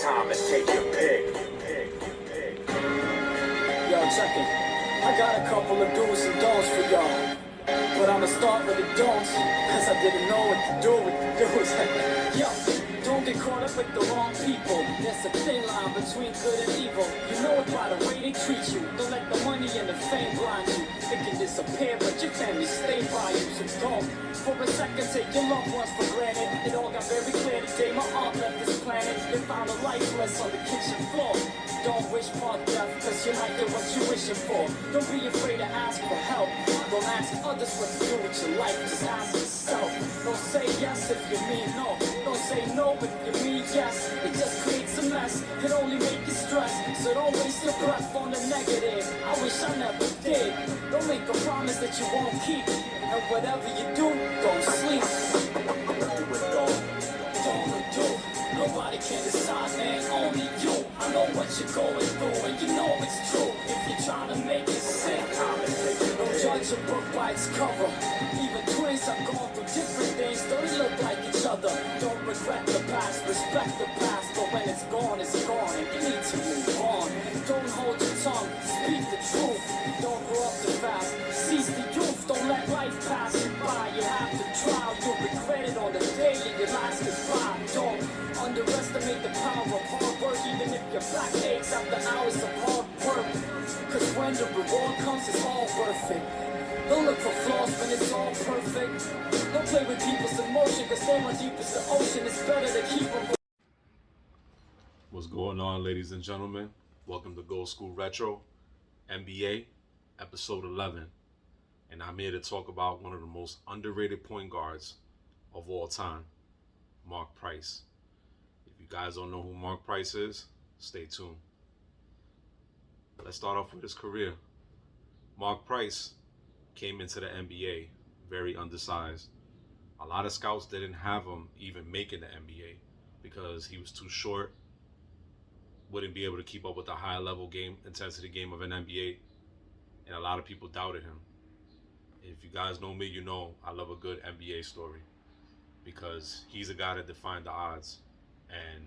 time and take your pick. Yo, check it. I got a couple of do's and don'ts for y'all. But I'ma start with the don'ts, cause I didn't know what to do with the do's. Yo, don't get caught up with the wrong people. There's a thin line between good and evil. You know it by the way they treat you. Don't let the money and the fame blind you. It can disappear, but your family stay by you. So don't, for a second, take your loved ones for granted. It all got very clear the day my aunt left this planet. They found a lifeless on the kitchen floor. Don't wish for death, cause you might get what you're wishing for. Don't be afraid to ask for help. Don't ask others what to do with your life, just ask yourself. Don't say yes if you mean no. Don't say no if you mean yes. It just creates a mess, it only make you stress. So don't waste your breath on the negative. I wish I never did. Don't make a promise that you won't keep. And whatever you do, don't sleep. Don't do. Nobody can decide, man, only you. I know what you're going through, and you know it's true. If you're trying to make it sick, don't judge a book by its cover. Even twins have gone through different things, don't they look like each other? Don't regret the past, respect the past, but when it's gone, and you need to move on. Don't hold your tongue, speak the truth. Don't grow up too fast, seize the youth. Don't let life pass you by. You have to try, you'll regret it on the day of your last goodbye. Don't underestimate the power of hard work, even if your back aches after hours of hard work. Cause when the reward comes, it's all worth it. Don't look for flaws when it's all perfect. Don't play with people's emotion, cause they run deep as the ocean. It's better to keep them. What's going on, ladies and gentlemen? Welcome to Gold School Retro, NBA, episode 11. And I'm here to talk about one of the most underrated point guards of all time, Mark Price. If you guys don't know who Mark Price is, stay tuned. Let's start off with his career. Mark Price came into the NBA very undersized. A lot of scouts didn't have him even making the NBA because he was too short, wouldn't be able to keep up with the high level game intensity game of an NBA, and a lot of people doubted him. If you guys know me, you know I love a good NBA story because he's a guy that defied the odds and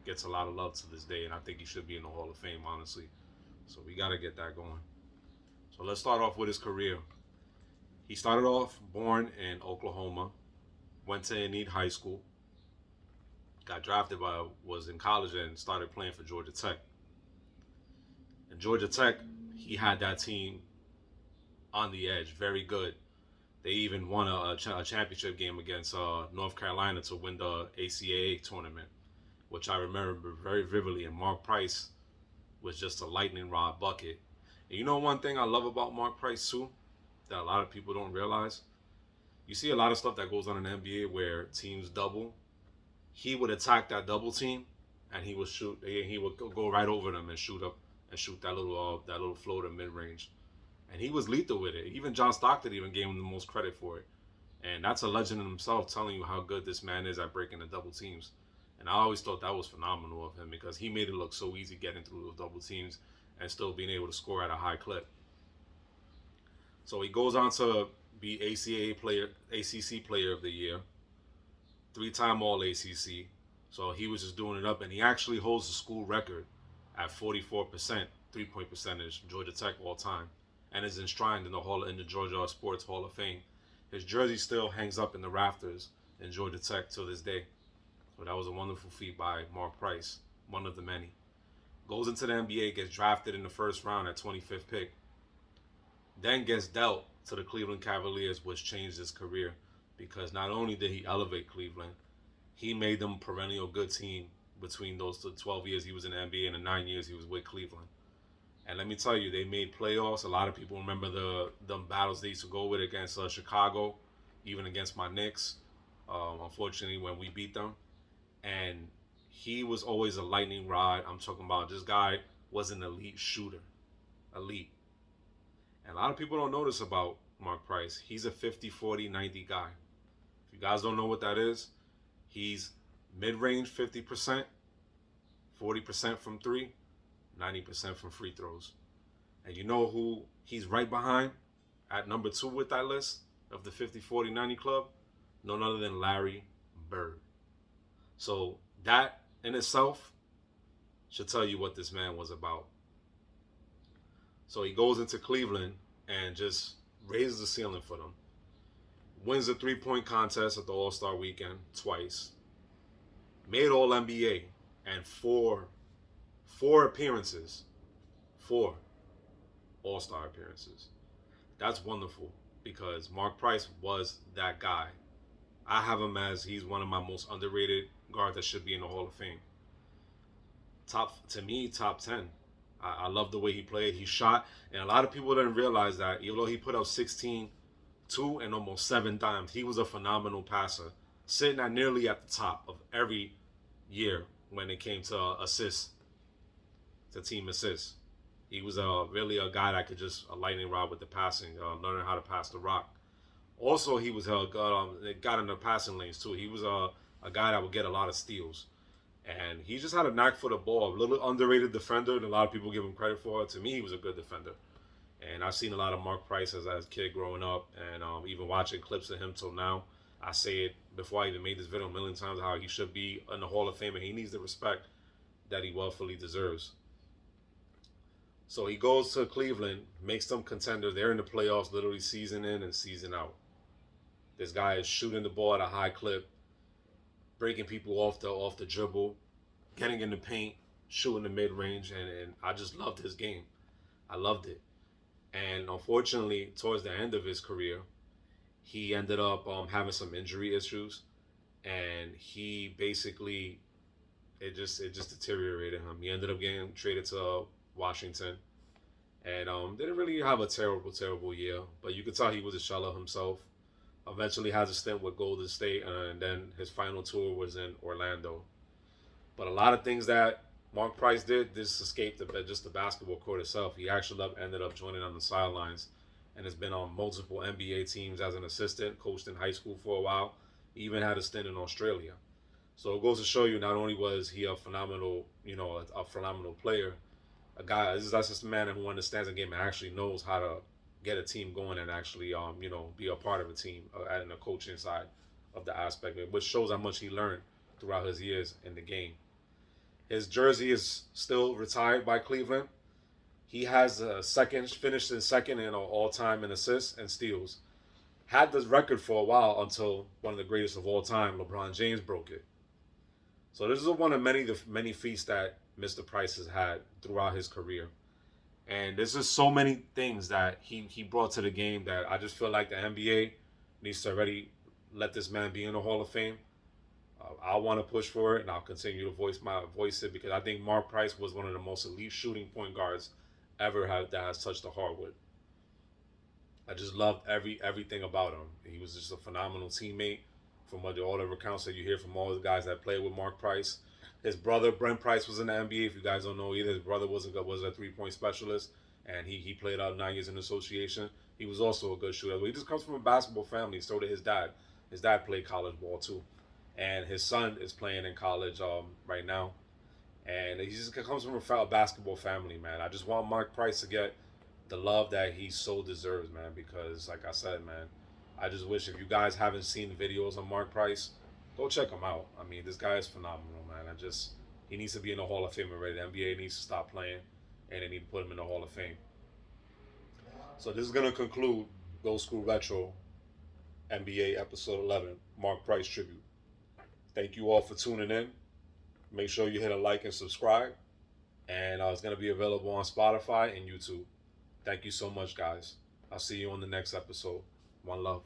gets a lot of love to this day, and I think he should be in the Hall of Fame, honestly. So we got to get that going. So let's start off with his career. He started off born in Oklahoma, went to Enid High School, got drafted was in college and started playing for Georgia Tech. In Georgia Tech, he had that team on the edge, very good. They even won a championship game against North Carolina to win the ACAA tournament, which I remember very vividly. And Mark Price was just a lightning rod bucket. And you know one thing I love about Mark Price too, that a lot of people don't realize? You see a lot of stuff that goes on in the NBA where teams double. He would attack that double team, and he would shoot. He would go right over them and shoot that little floater mid range. And he was lethal with it. Even John Stockton even gave him the most credit for it. And that's a legend in himself, telling you how good this man is at breaking the double teams. And I always thought that was phenomenal of him because he made it look so easy getting through those double teams and still being able to score at a high clip. So he goes on to be ACC Player of the Year, 3-time All-ACC. So he was just doing it up, and he actually holds the school record at 44% three-point percentage, Georgia Tech all time, and is enshrined in the Georgia Sports Hall of Fame. His jersey still hangs up in the rafters in Georgia Tech to this day. So that was a wonderful feat by Mark Price, one of the many. Goes into the NBA, gets drafted in the first round at 25th pick. Then gets dealt to the Cleveland Cavaliers, which changed his career because not only did he elevate Cleveland, he made them a perennial good team between those 12 years he was in the NBA and the 9 years he was with Cleveland. And let me tell you, they made playoffs. A lot of people remember the battles they used to go with against Chicago, even against my Knicks, unfortunately, when we beat them. And he was always a lightning rod. I'm talking about this guy was an elite shooter. Elite. And a lot of people don't know this about Mark Price. He's a 50-40-90 guy. If you guys don't know what that is, he's mid-range 50%, 40% from three, 90% from free throws. And you know who he's right behind at number 2 with that list of the 50-40-90 club? None other than Larry Bird. So that in itself should tell you what this man was about. So he goes into Cleveland and just raises the ceiling for them. Wins the 3-point contest at the All-Star weekend twice. Made All NBA and four appearances. 4 All-Star appearances. That's wonderful because Mark Price was that guy. I have him as he's one of my most underrated guards that should be in the Hall of Fame. Top 10. I love the way he played. He shot, and a lot of people didn't realize that even though he put up 16, 2, and almost 7 dimes, he was a phenomenal passer, sitting at nearly at the top of every year when it came to assists, to team assists. He was really a guy that could just a lightning rod with the passing, learning how to pass the rock. Also, he was got in the passing lanes too. He was a guy that would get a lot of steals. And he just had a knack for the ball. A little underrated defender, and a lot of people give him credit for it. To me, he was a good defender. And I've seen a lot of Mark Price as a kid growing up, and even watching clips of him till now. I say it before I even made this video a million times, how he should be in the Hall of Fame, and he needs the respect that he willfully deserves. So he goes to Cleveland, makes them contenders. They're in the playoffs literally season in and season out. This guy is shooting the ball at a high clip, breaking people off the dribble, getting in the paint, shooting the mid-range, and I just loved his game. I loved it. And unfortunately, towards the end of his career, he ended up having some injury issues, and he basically it just deteriorated him. He ended up getting traded to Washington, and didn't really have a terrible year, but you could tell he was a shell of himself. Eventually has a stint with Golden State, and then his final tour was in Orlando. But a lot of things that Mark Price did just escaped just the basketball court itself. He actually ended up joining on the sidelines and has been on multiple NBA teams as an assistant, coached in high school for a while, he even had a stint in Australia. So it goes to show you not only was he a phenomenal, a phenomenal player, a guy, that's just a man who understands the game and actually knows how to get a team going and actually, be a part of a team in the coaching side of the aspect, which shows how much he learned throughout his years in the game. His jersey is still retired by Cleveland. He has finished in second in all-time in assists and steals. Had this record for a while until one of the greatest of all time, LeBron James, broke it. So this is one of many feats that Mr. Price has had throughout his career. And there's just so many things that he brought to the game that I just feel like the NBA needs to already let this man be in the Hall of Fame. I want to push for it, and I'll continue to voice it because I think Mark Price was one of the most elite shooting point guards ever that has touched the hardwood. I just loved everything about him. He was just a phenomenal teammate. From all the accounts that you hear from all the guys that played with Mark Price, his brother Brent Price was in the NBA. If you guys don't know either, his brother was a 3-point specialist, and he played out 9 years in association. He was also a good shooter. He just comes from a basketball family. So did his dad. His dad played college ball too, and his son is playing in college right now. And he just comes from a basketball family, man. I just want Mark Price to get the love that he so deserves, man. Because, like I said, man, I just wish if you guys haven't seen videos on Mark Price, go check him out. I mean, this guy is phenomenal, man. He needs to be in the Hall of Fame already. The NBA needs to stop playing, and they need to put him in the Hall of Fame. So this is going to conclude Gold School Retro NBA Episode 11, Mark Price Tribute. Thank you all for tuning in. Make sure you hit a like and subscribe. And it's going to be available on Spotify and YouTube. Thank you so much, guys. I'll see you on the next episode. One love.